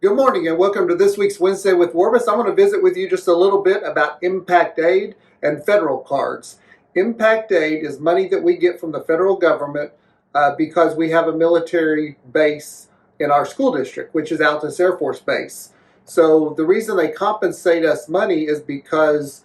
Good morning and welcome to this week's Wednesday with Warbus. I want to visit with you just a little bit about Impact Aide and federal cards. Impact Aide is money that we get from the federal government because we have a military base in our school district, which is Altus Air Force Base. So the reason they compensate us money is because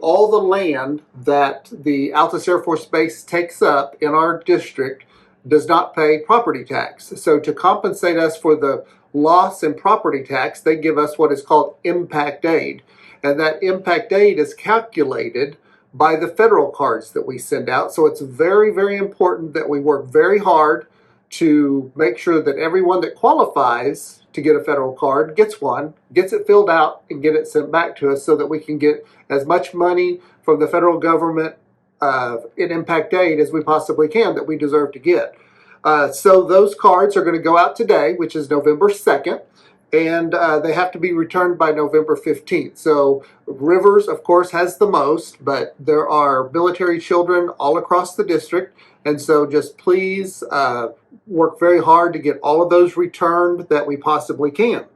all the land that the Altus Air Force Base takes up in our district does not pay property tax. So to compensate us for the loss in property tax, they give us what is called Impact Aide. And that Impact Aide is calculated by the federal cards that we send out. So it's very, very important that we work very hard to make sure that everyone that qualifies to get a federal card gets one, gets it filled out, and get it sent back to us so that we can get as much money from the federal government in Impact Aide as we possibly can that we deserve to get. So those cards are going to go out today, which is November 2nd, and they have to be returned by November 15th. So Rivers, of course, has the most, but there are military children all across the district, and so just please work very hard to get all of those returned that we possibly can.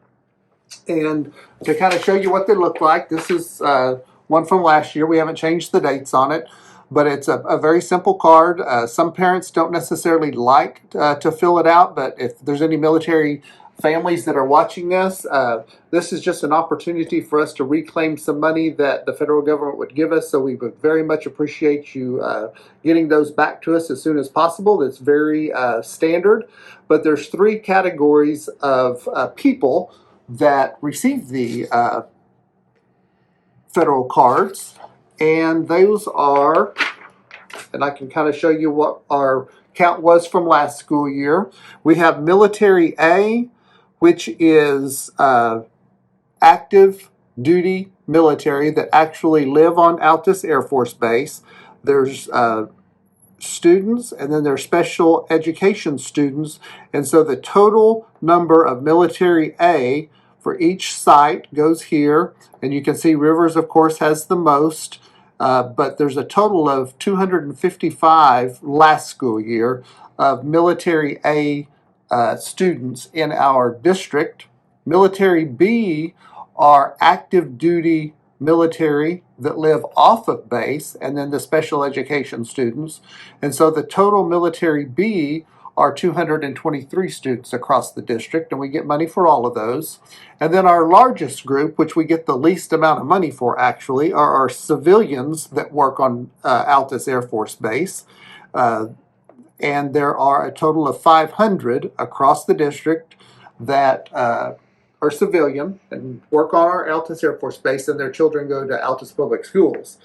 And to kind of show you what they look like, this is one from last year. We haven't changed the dates on it, but it's a very simple card. Some parents don't necessarily like to fill it out, but if there's any military families that are watching this, this is just an opportunity for us to reclaim some money that the federal government would give us. So we would very much appreciate you getting those back to us as soon as possible. That's very standard, but there's three categories of people that receive the federal cards, and those are, and I can kind of show you what our count was from last school year. We have Military A, which is active duty military that actually live on Altus Air Force Base. There's students, and then there's special education students, and so the total number of Military A for each site goes here, and you can see Rivers, of course, has the most, but there's a total of 255 last school year of Military A students in our district. Military B are active duty military that live off of base, and then the special education students. And so the total Military B are 223 students across the district, and we get money for all of those. And then our largest group, which we get the least amount of money for actually, are our civilians that work on Altus Air Force Base. And there are a total of 500 across the district that are civilian and work on our Altus Air Force Base, and their children go to Altus Public Schools,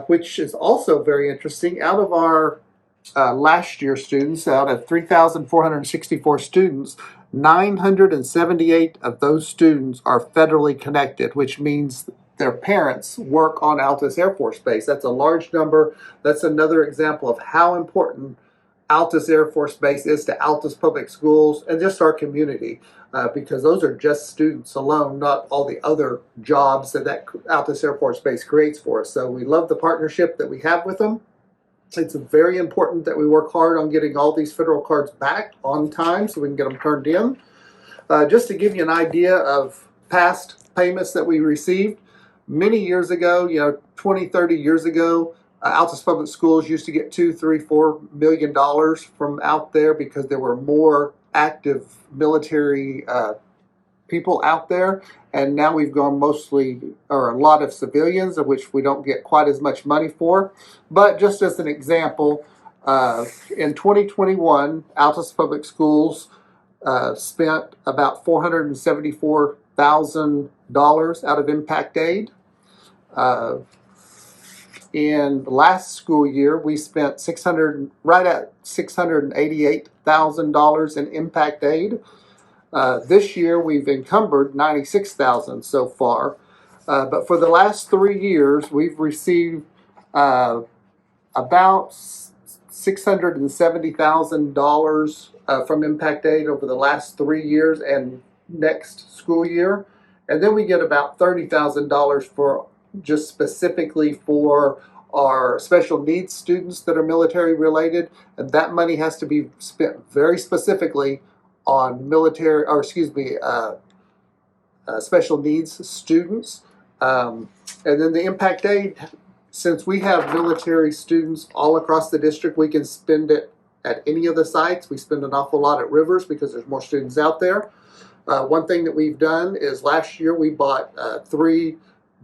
which is also very interesting. Out of our last year students, out of 3,464 students, 978 of those students are federally connected, which means their parents work on Altus Air Force Base. That's a large number. That's another example of how important Altus Air Force Base is to Altus Public Schools and just our community, because those are just students alone, not all the other jobs that Altus Air Force Base creates for us. So we love the partnership that we have with them. It's very important that we work hard on getting all these federal cards back on time so we can get them turned in. Just to give you an idea of past payments that we received, many years ago, 20, 30 years ago, Altus Public Schools used to get $2, $3, $4 million from out there because there were more active military people out there, and now we've gone mostly, or a lot of civilians, of which we don't get quite as much money for. But just as an example, in 2021, Altus Public Schools spent about $474,000 out of Impact Aide. In the last school year, we spent right at $688,000 in Impact Aide. This year, we've encumbered $96,000 so far. But for the last 3 years, we've received about $670,000 from Impact Aide over the last 3 years and next school year. And then we get about $30,000 for just specifically for our special needs students that are military related. And that money has to be spent very specifically on military, or excuse me, special needs students. And then the Impact Aide, since we have military students all across the district, we can spend it at any of the sites. We spend an awful lot at Rivers because there's more students out there. One thing that we've done is last year we bought 3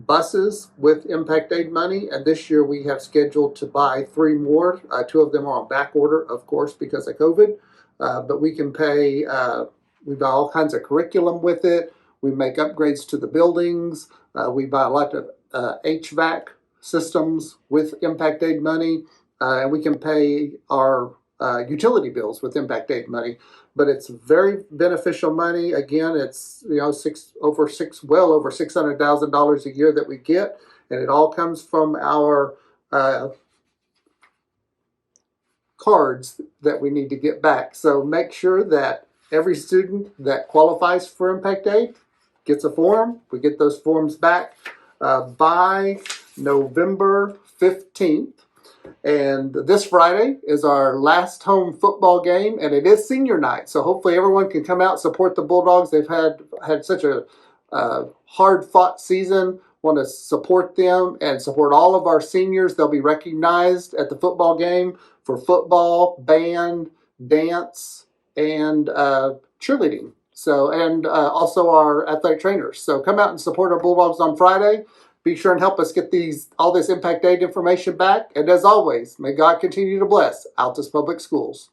buses with Impact Aide money, and this year we have scheduled to buy 3 more. 2 of them are on back order, of course, because of COVID. But we can pay, we buy all kinds of curriculum with it. We make upgrades to the buildings. We buy a lot of HVAC systems with Impact Aide money, and we can pay our utility bills with Impact Aide money. But it's very beneficial money. Again, it's well over $600,000 a year that we get, and it all comes from our cards that we need to get back. So make sure that every student that qualifies for Impact Aide gets a form. We get those forms back by November 15th. And this Friday is our last home football game, and it is senior night. So hopefully everyone can come out and support the Bulldogs. They've had such a hard-fought season. Want to support them and support all of our seniors. They'll be recognized at the football game for football, band, dance, and cheerleading. So, and also our athletic trainers. So come out and support our Bulldogs on Friday. Be sure and help us get all this Impact Aide information back. And as always, may God continue to bless Altus Public Schools.